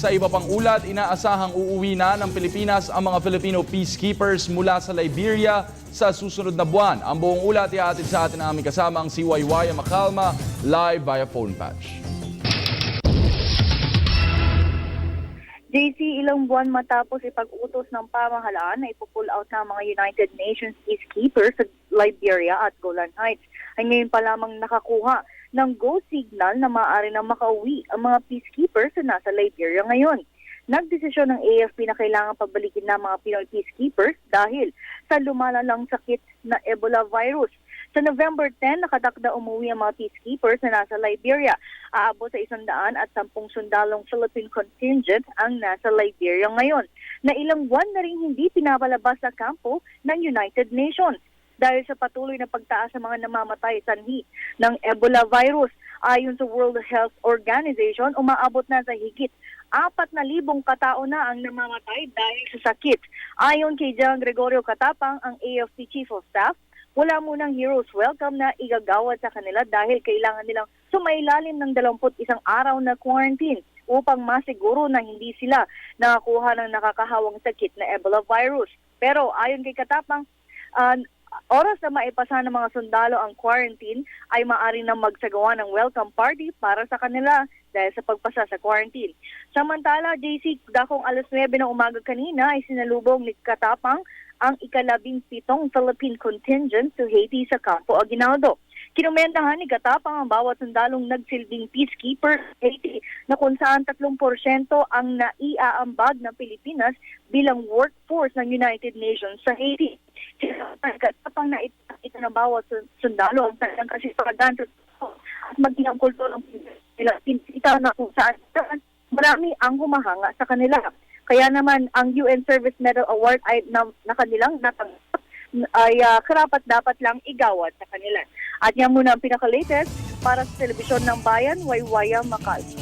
Sa iba pang ulat, inaasahang uuwi na ng Pilipinas ang mga Filipino peacekeepers mula sa Liberia sa susunod na buwan. Ang buong ulat ihahatid sa atin ang aming kasama ang si Waywaya Macalma live via phone patch. JC, ilang buwan matapos ipag-utos ng pamahalaan na ipupull out ng mga United Nations peacekeepers sa Liberia at Golan Heights, ay ngayon pa lamang nakakuha ng go signal na maaari na makauwi ang mga peacekeepers na nasa Liberia ngayon. Nagdesisyon ng AFP na kailangan pagbalikin ng mga Pinoy peacekeepers dahil sa lumalalang sakit na Ebola virus. Sa November 10, nakatakda umuwi ang mga peacekeepers na nasa Liberia. Aabot sa 110 sundalong Philippine contingent ang nasa Liberia ngayon, na ilang buwan na rin hindi pinapalabas sa kampo ng United Nations. Dahil sa patuloy na pagtaas sa mga namamatay sanhi ng Ebola virus, ayon sa World Health Organization, umaabot na sa higit 4,000 katao na ang namamatay dahil sa sakit. Ayon kay General Gregorio Katapang, ang AFP Chief of Staff, wala munang heroes welcome na igagawad sa kanila dahil kailangan nilang sumailalim ng 21 araw na quarantine upang masiguro na hindi sila nakakuha ng nakakahawang sakit na Ebola virus. Pero ayon kay Katapang, oras na maipasa ng mga sundalo ang quarantine ay maaari na magsagawa ng welcome party para sa kanila dahil sa pagpasa sa quarantine. Samantala, JC, dakong alas 9 ng umaga kanina ay sinalubong ni Katapang ang ika-17 Philippine contingent to Haiti sa Campo Aguinaldo. Kinumentahan ni Katapang ang bawat sundalong nagsilbing peacekeeper sa Haiti na kung saan 3% ang naiaambag ng Pilipinas bilang workforce ng United Nations sa Haiti. Katapang na ito ng bawat sundalo ang talagang kasipagan at maging ang kulturang nila pinsita na kung saan marami ang humahanga sa kanila. Kaya naman ang UN Service Medal Award ay na kanilang natanggap ay karapat dapat lang igawad sa kanila. At yan muna ang pinaka-latest para sa Telebisyon ng Bayan, Waywaya Macalma.